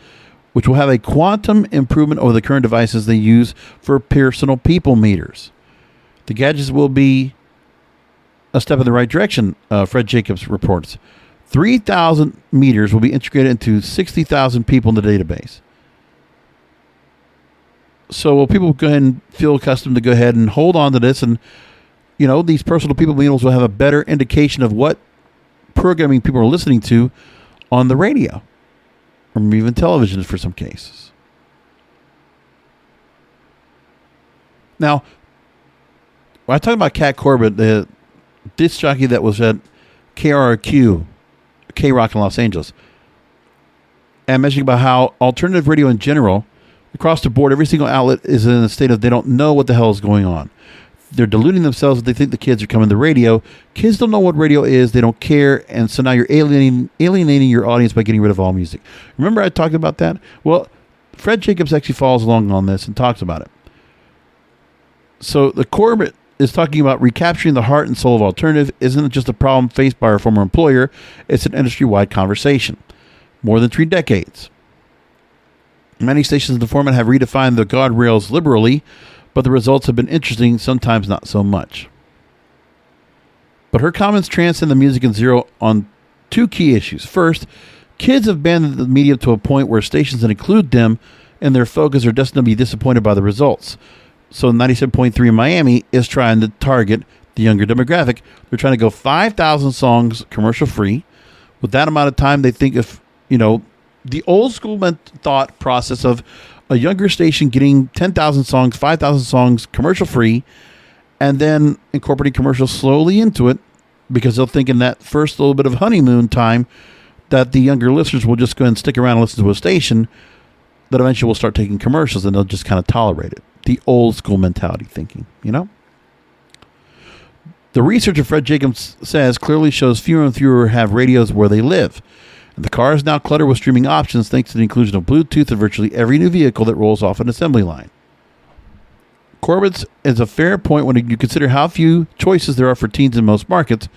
which will have a quantum improvement over the current devices they use for personal people meters. The gadgets will be a step in the right direction, Fred Jacobs reports. 3,000 meters will be integrated into 60,000 people in the database. So will people go ahead and feel accustomed to go ahead and hold on to this, and these personal people meters will have a better indication of what programming people are listening to on the radio, or even television for some cases. Now, when I talk about Cat Corbett, the disc jockey that was at KRQ, K-Rock in Los Angeles, and mentioning about how alternative radio in general, across the board, every single outlet is in a state of they don't know what the hell is going on. They're deluding themselves. They think the kids are coming to radio. Kids don't know what radio is. They don't care. And so now you're alienating your audience by getting rid of all music. Remember I talked about that? Well, Fred Jacobs actually follows along on this and talks about it. So the Corbett is talking about recapturing the heart and soul of alternative isn't just a problem faced by our former employer. It's an industry-wide conversation. More than 3 decades. Many stations in the format have redefined the guardrails liberally, but the results have been interesting, sometimes not so much. But her comments transcend the music and zero on two key issues. First, kids have abandoned the medium to a point where stations that include them in their focus are destined to be disappointed by the results. So 97.3 in Miami is trying to target the younger demographic. They're trying to go 5,000 songs commercial free. With that amount of time, they think if, the old school thought process of a younger station getting 10,000 songs, 5,000 songs commercial free, and then incorporating commercials slowly into it, because they'll think in that first little bit of honeymoon time that the younger listeners will just go and stick around and listen to a station that eventually will start taking commercials, and they'll just kind of tolerate it. The old school mentality thinking, The researcher Fred Jacobs says clearly shows fewer and fewer have radios where they live. And the car is now cluttered with streaming options thanks to the inclusion of Bluetooth in virtually every new vehicle that rolls off an assembly line. Corbett's is a fair point when you consider how few choices there are for teens in most markets,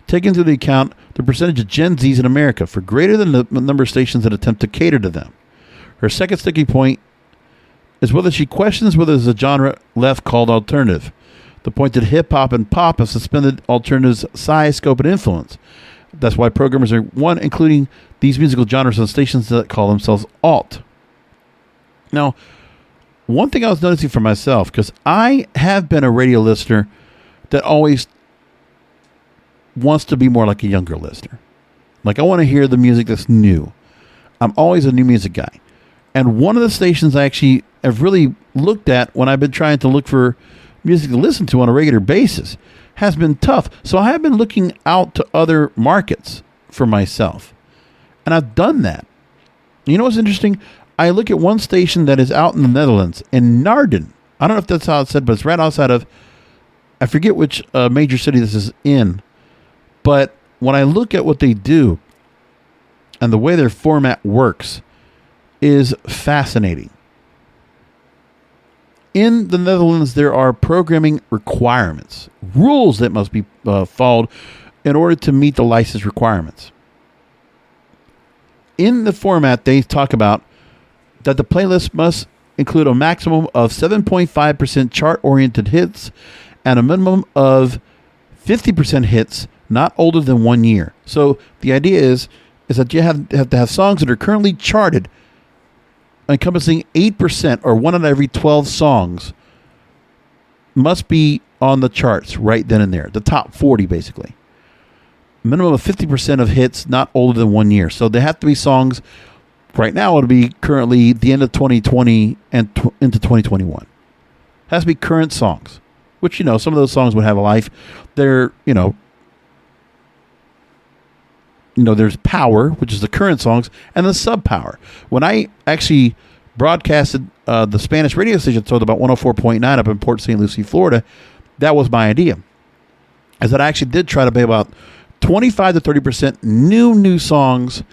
taking into account the percentage of Gen Zs in America, for greater than the number of stations that attempt to cater to them. Her second sticking point is whether she questions whether there's a genre left called alternative. The point that hip-hop and pop have suspended alternative's size, scope, and influence. That's why programmers are, including these musical genres on stations that call themselves alt. Now, one thing I was noticing for myself, because I have been a radio listener that always wants to be more like a younger listener. Like, I want to hear the music that's new. I'm always a new music guy. And one of the stations I actually have really looked at when I've been trying to look for music to listen to on a regular basis has been tough. So I have been looking out to other markets for myself. And I've done that. You know what's interesting? I look at one station that is out in the Netherlands, in Naarden. I don't know if that's how it's said, but it's right outside of, I forget which major city this is in. But when I look at what they do and the way their format works is fascinating. In the Netherlands, there are programming requirements, rules that must be followed in order to meet the license requirements. In the format, they talk about that the playlist must include a maximum of 7.5% chart-oriented hits and a minimum of 50% hits not older than 1 year. So the idea is that you have to have songs that are currently charted, encompassing 8%, or 1 out of every 12 songs must be on the charts right then and there. The top 40, basically. Minimum of 50% of hits not older than 1 year. So they have to be songs. Right now, it'll be currently the end of 2020 and into 2021. It has to be current songs, which, some of those songs would have a life. They're, there's Power, which is the current songs, and the Sub-Power. When I actually broadcasted the Spanish radio station, so about 104.9 up in Port St. Lucie, Florida, that was my idea. Is that I actually did try to play about 25 to 30% new songs,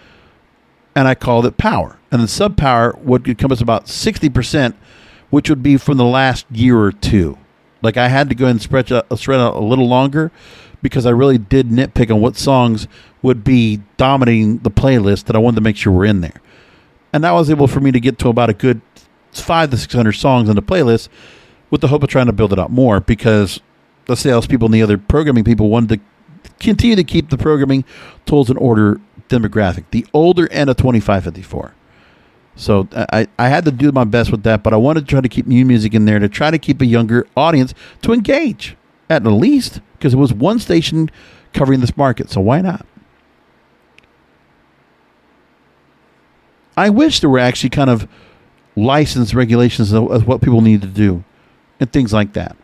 and I called it Power. And the Sub-Power would encompass about 60%, which would be from the last year or two. Like, I had to go and spread out a little longer, because I really did nitpick on what songs would be dominating the playlist that I wanted to make sure were in there. And that was able for me to get to about a good 500 to 600 songs on the playlist, with the hope of trying to build it up more, because the salespeople and the other programming people wanted to continue to keep the programming towards an older demographic, the older end of 25-54. So I had to do my best with that, but I wanted to try to keep new music in there to try to keep a younger audience to engage, at the least, because it was one station covering this market, so why not? I wish there were actually kind of license regulations of what people need to do and things like that.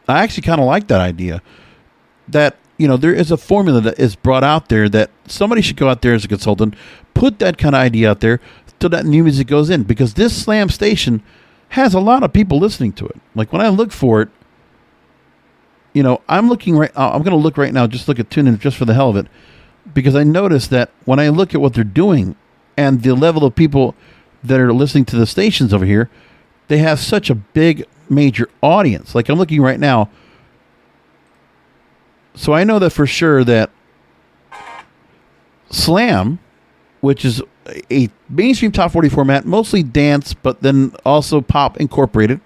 I actually kind of like that idea, that, there is a formula that is brought out there that somebody should go out there as a consultant, put that kind of idea out there so that new music goes in, because this slam station has a lot of people listening to it. Like, when I look for it, I'm going to look right now, just look at TuneIn just for the hell of it, because I noticed that when I look at what they're doing and the level of people that are listening to the stations over here, they have such a big, major audience. Like, I'm looking right now. So I know that for sure that Slam, which is a mainstream top 40 format, mostly dance, but then also pop incorporated.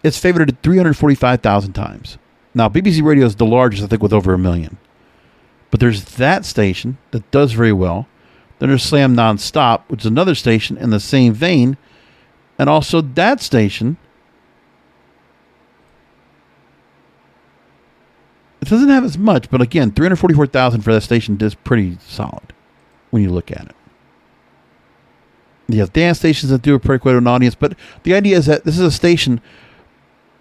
It's favored at 345,000 times. Now, BBC Radio is the largest, I think, with over 1 million. But there's that station that does very well. Then there's Slam Nonstop, which is another station in the same vein. And also that station, it doesn't have as much, but again, 344,000 for that station is pretty solid when you look at it. You have dance stations that do a pretty quite an audience, but the idea is that this is a station,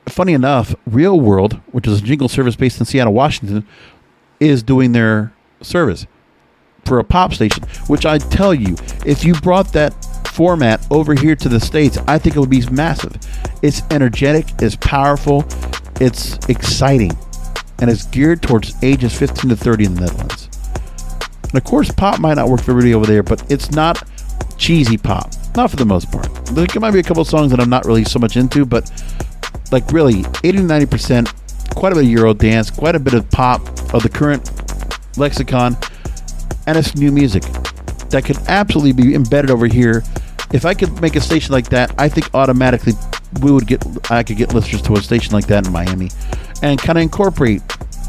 funny enough, Real World, which is a jingle service based in Seattle, Washington, is doing their service for a pop station, which I tell you, if you brought that format over here to the States, I think it would be massive. It's energetic, it's powerful, it's exciting, and it's geared towards ages 15 to 30 in the Netherlands. And of course, pop might not work for everybody over there, but it's not cheesy pop. Not for the most part. There might be a couple of songs that I'm not really so much into, but like really 80 to 90%, quite a bit of Euro dance, quite a bit of pop of the current lexicon, and it's new music that could absolutely be embedded over here. If I could make a station like that, I think automatically I could get listeners to a station like that in Miami and kind of incorporate,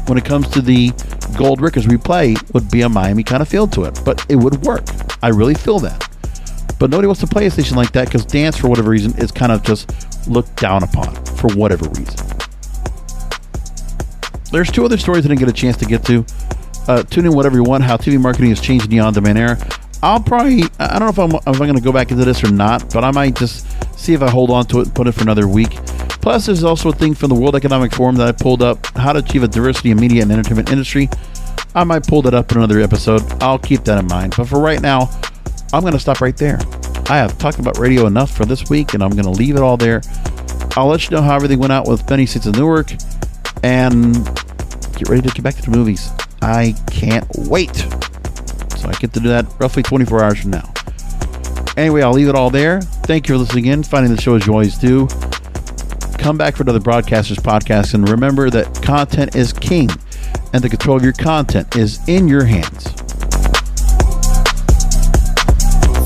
when it comes to the gold records we play, would be a Miami kind of feel to it. But it would work. I really feel that. But nobody wants to play a station like that because dance, for whatever reason, is kind of just looked down upon for whatever reason. There's 2 other stories I didn't get a chance to get to. Tune in whatever you want, how TV marketing has changed in the on-demand era. I don't know if I'm going to go back into this or not, but I might just see if I hold on to it and put it for another week. Plus, there's also a thing from the World Economic Forum that I pulled up, how to achieve a diversity in media and entertainment industry. I might pull that up in another episode. I'll keep that in mind. But for right now, I'm going to stop right there. I have talked about radio enough for this week, and I'm going to leave it all there. I'll let you know how everything went out with Benny Seats of Newark, and get ready to get back to the movies. I can't wait. So I get to do that roughly 24 hours from now. Anyway, I'll leave it all there. Thank you for listening in, finding the show as you always do. Come back for another Broadcasters Podcast, and remember that content is king, and the control of your content is in your hands.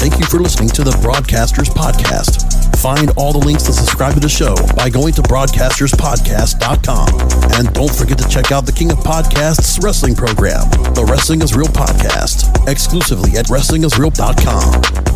Thank you for listening to the Broadcasters Podcast. Find all the links to subscribe to the show by going to broadcasterspodcast.com. And don't forget to check out the King of Podcasts wrestling program, the Wrestling is Real podcast, exclusively at wrestlingisreal.com.